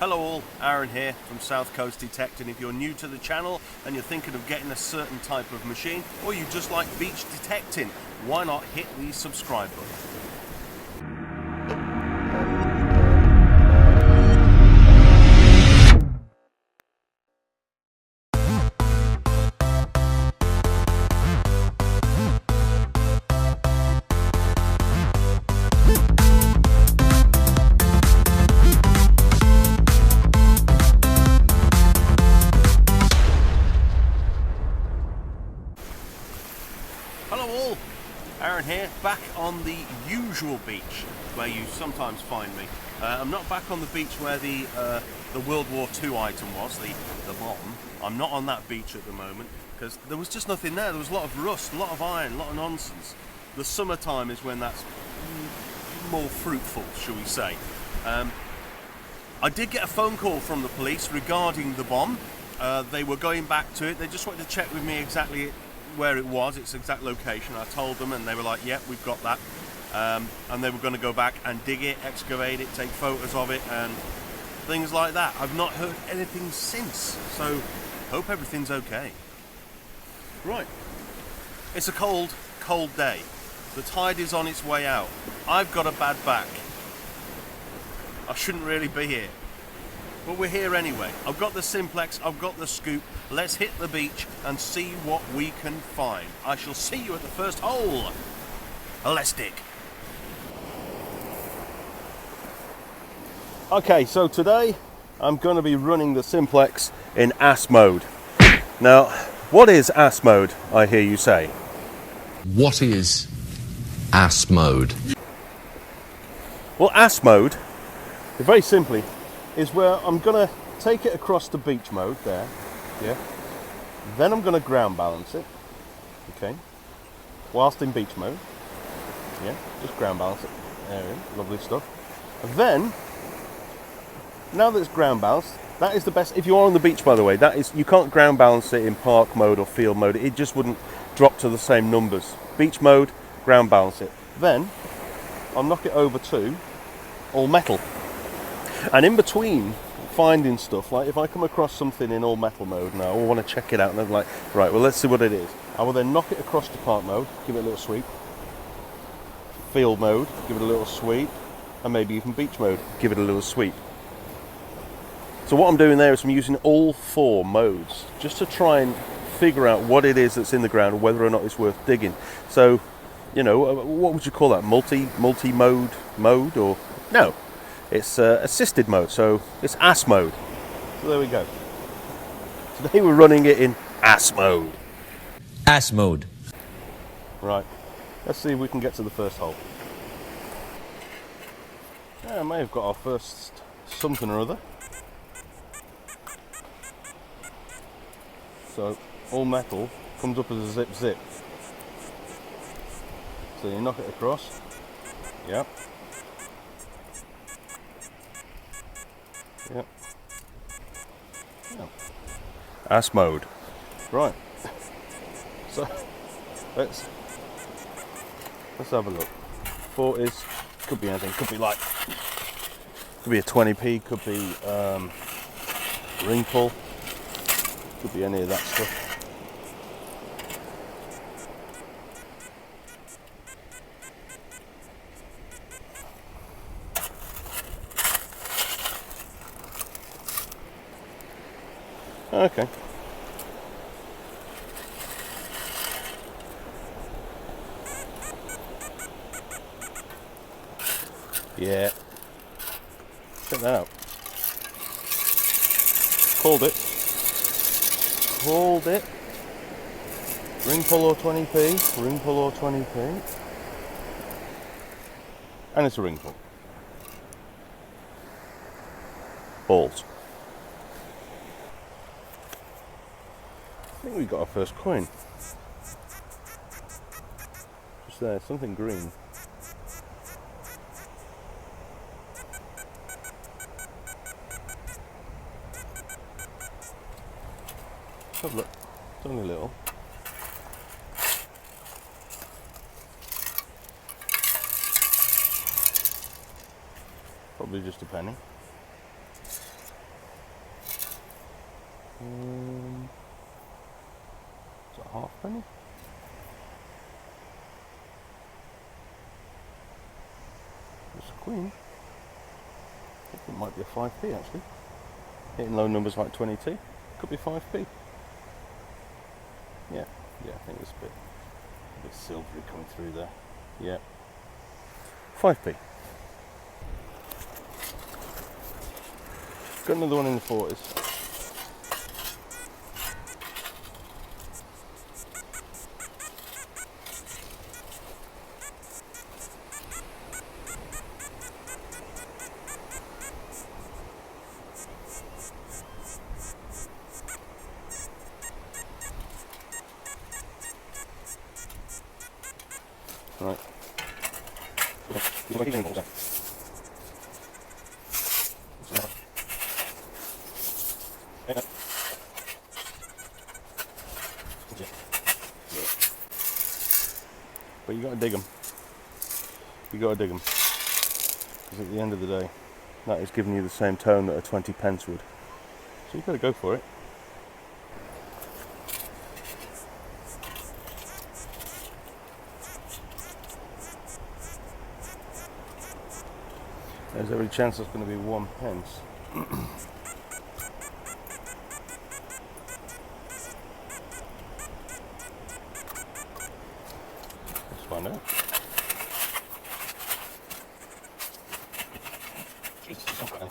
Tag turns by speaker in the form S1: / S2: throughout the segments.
S1: Hello all, Aaron here from South Coast Detecting. If you're new to the channel and you're thinking of getting a certain type of machine, or you just like beach detecting, why not hit the subscribe button? Hello all, Aaron here, back on the usual beach where you sometimes find me. I'm not back on the beach where the World War II item was, the bomb. I'm not on that beach at the moment because there was just nothing there. There was a lot of rust, a lot of iron, a lot of nonsense. The summertime is when that's more fruitful, shall we say. I did get a phone call from the police regarding the bomb. They were going back to it. They just wanted to check with me exactly where it was, its exact location. I told them and they were like, yep, we've got that. And they were going to go back and dig it, excavate it, take photos of it and things like that. I've not heard anything since, so hope everything's okay. Right, it's a cold day. The tide is on its way out. I've got a bad back. I shouldn't really be here, but we're here anyway. I've got the Simplex, I've got the scoop. Let's hit the beach and see what we can find. I shall see you at the first hole. Let's dig. Okay, so today I'm going to be running the Simplex in AS mode. Now, what is AS mode, I hear you say?
S2: What is AS mode?
S1: Well, AS mode, very simply, is where I'm going to take it across to beach mode there. Yeah. Then I'm going to ground balance it. Okay. Whilst in beach mode. Yeah. Just ground balance it. There we go. Lovely stuff. And then, now that it's ground balanced, that is the best. If you are on the beach, by the way, that is, you can't ground balance it in park mode or field mode. It just wouldn't drop to the same numbers. Beach mode, ground balance it. Then I'll knock it over to all metal. And in between finding stuff, like if I come across something in all metal mode now, I want to check it out, and I'm like, right, well, let's see what it is. I will then knock it across to park mode, give it a little sweep. Field mode, give it a little sweep. And maybe even beach mode, give it a little sweep. So what I'm doing there is I'm using all four modes just to try and figure out what it is that's in the ground and whether or not it's worth digging. So, you know, what would you call that? Multi-mode mode, or no? It's assisted mode, so it's AS mode. So there we go. Today we're running it in AS mode.
S2: AS mode.
S1: Right, let's see if we can get to the first hole. Yeah, I may have got our first something or other. So all metal comes up as a zip. So you knock it across. Yep. Yep. Yep. AS mode. Right. So let's have a look. 40s, could be anything. Could be like, could be a 20p. Could be ring pull. Could be any of that stuff. Okay. Yeah. Check that out. Called it. Ring pull or 20p. Ring pull or 20p. And it's a ring pull. Balls. I think we got our first coin. Just there, something green. Have a look. It's only a little. Probably just a penny. Is that a half penny? It's a queen. I think it might be a 5p actually. Hitting low numbers like 22. Could be 5p. Yeah, I think it's a bit silvery coming through there. Yeah. 5p. Got another one in the 40s. Right. But you got to dig them. You got to dig them. Because at the end of the day, that is giving you the same tone that a 20 pence would. So you've got to go for it. There's every chance it's going to be 1 pence. Let's find out. Jesus, okay.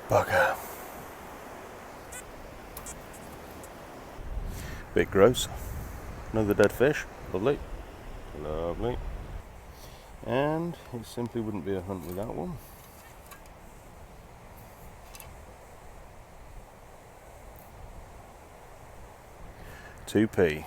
S1: Bugger. Bit gross. Another dead fish. Lovely. Lovely. And it simply wouldn't be a hunt without one. £2p.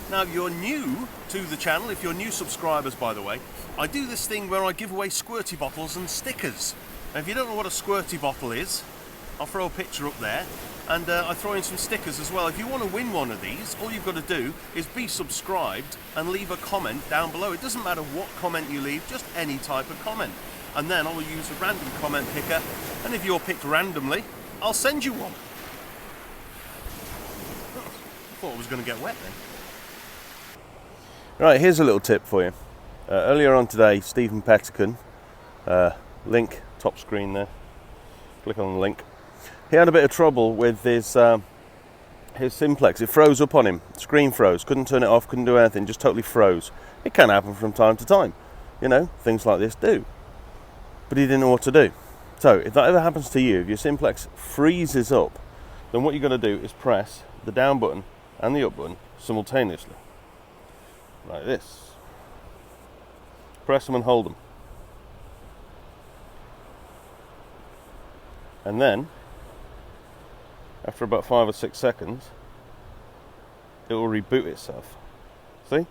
S3: Now, if you're new to the channel, if you're new subscribers, by the way, I do this thing where I give away squirty bottles and stickers. Now, if you don't know what a squirty bottle is, I'll throw a picture up there, and I throw in some stickers as well. If you want to win one of these, all you've got to do is be subscribed and leave a comment down below. It doesn't matter what comment you leave, just any type of comment. And then I will use a random comment picker, and if you're picked randomly, I'll send you one. I thought I was going to get wet then.
S1: Right, here's a little tip for you. Earlier on today, Stephen Pettican, link, top screen there, click on the link. He had a bit of trouble with his simplex. It froze up on him, screen froze, couldn't turn it off, couldn't do anything, just totally froze. It can happen from time to time, you know, things like this do. But he didn't know what to do. So if that ever happens to you, if your simplex freezes up, then what you've got to do is press the down button and the up button simultaneously. Like this. Press them and hold them. And then, after about 5 or 6 seconds, it will reboot itself. See?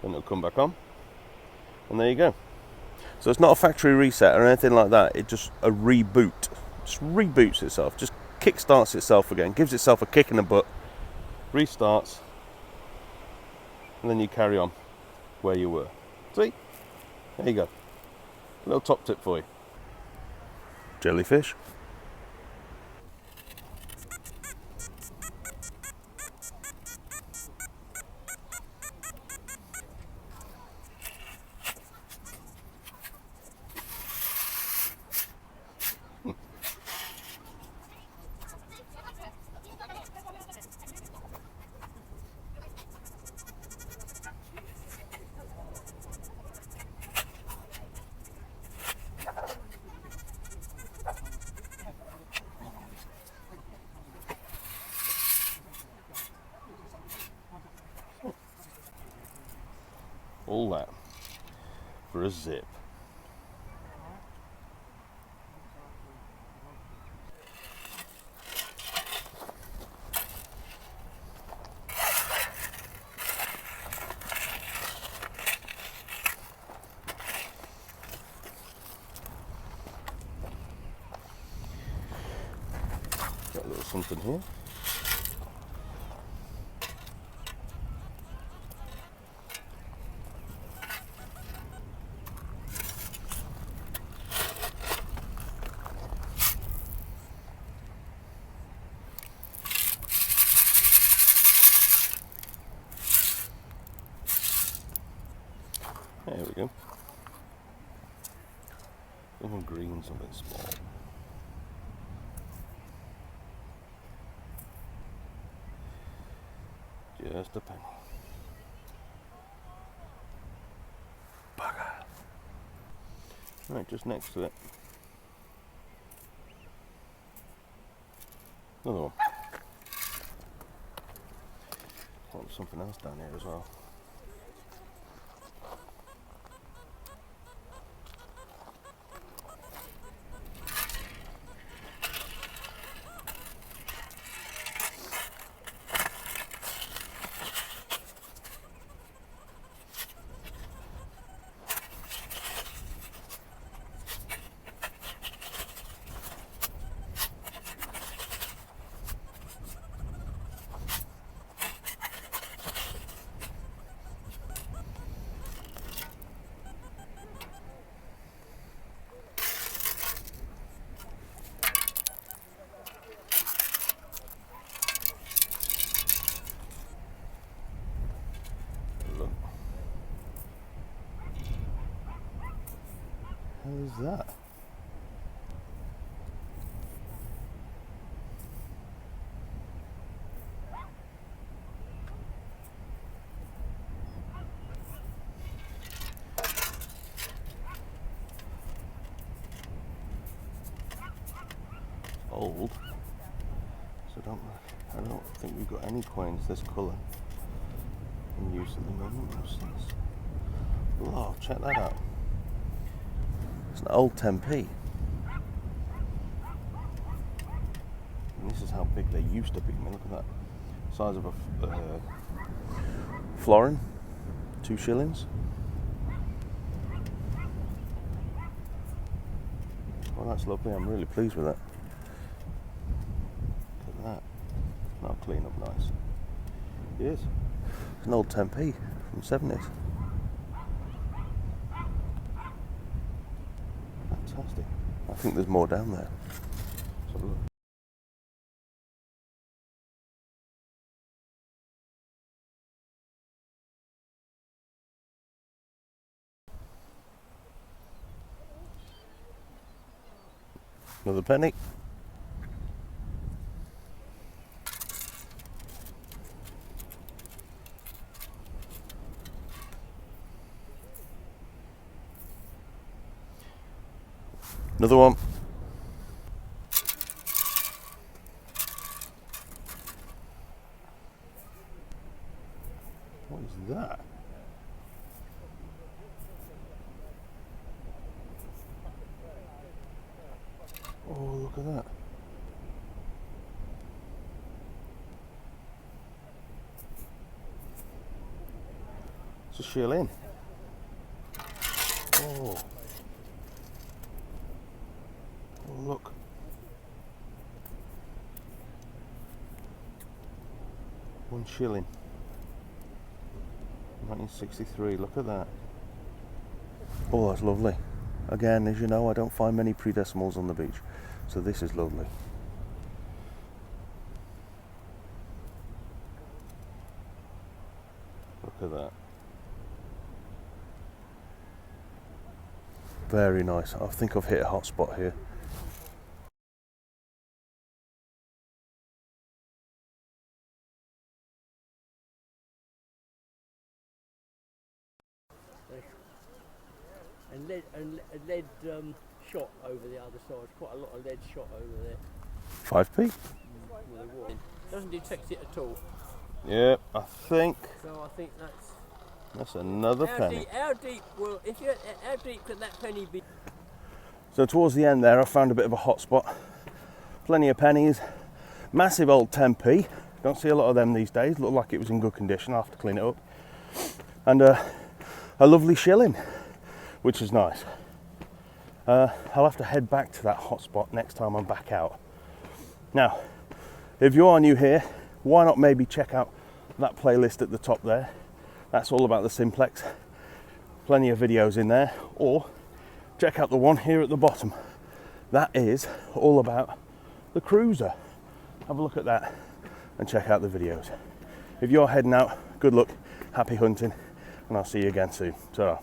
S1: Then it'll come back on. And there you go. So it's not a factory reset or anything like that. It's just a reboot. Just reboots itself. Just kickstarts itself again. Gives itself a kick in the butt. Restarts. And then you carry on where you were. See? There you go. A little top tip for you. Jellyfish. All that for a zip. Got a little something here. There we go. Little greens a bit small. Just a penny. Bugger. Right, just next to it. Another one. Oh, there's something else down here as well. Look. How is that? Old, so I don't think we've got any coins this colour in use at the moment. Oh, check that out. It's an old 10p. And this is how big they used to be. I mean, look at that. Size of a florin, 2 shillings. Well, that's lovely. I'm really pleased with that. Look at that. That'll clean up nice. It is. It's an old 10p from 70s. Fantastic. I think there's more down there. Let's have a look. Another penny. Another one. What is that? Oh, look at that. It's a shilling. Oh. Oh, look. One shilling. 1963, look at that. Oh, that's lovely. Again, as you know, I don't find many pre-decimals on the beach, so this is lovely. Look at that. Very nice. I think I've hit a hot spot here.
S4: And lead shot over the other side. Quite a lot of lead shot over there.
S1: 5p?
S4: With the water. Doesn't detect it at all.
S1: Yeah, I think.
S4: So I think that's
S1: That's another penny.
S4: How deep will, how deep could that penny be?
S1: So towards the end there, I found a bit of a hot spot. Plenty of pennies. Massive old 10p. Don't see a lot of them these days. Looked like it was in good condition. I'll have to clean it up. And a lovely shilling, which is nice. I'll have to head back to that hot spot next time I'm back out. Now, if you are new here, why not maybe check out that playlist at the top there. That's all about the Simplex. Plenty of videos in there. Or check out the one here at the bottom. That is all about the Kruzer. Have a look at that and check out the videos. If you're heading out, good luck, happy hunting, and I'll see you again soon. Ta-ra.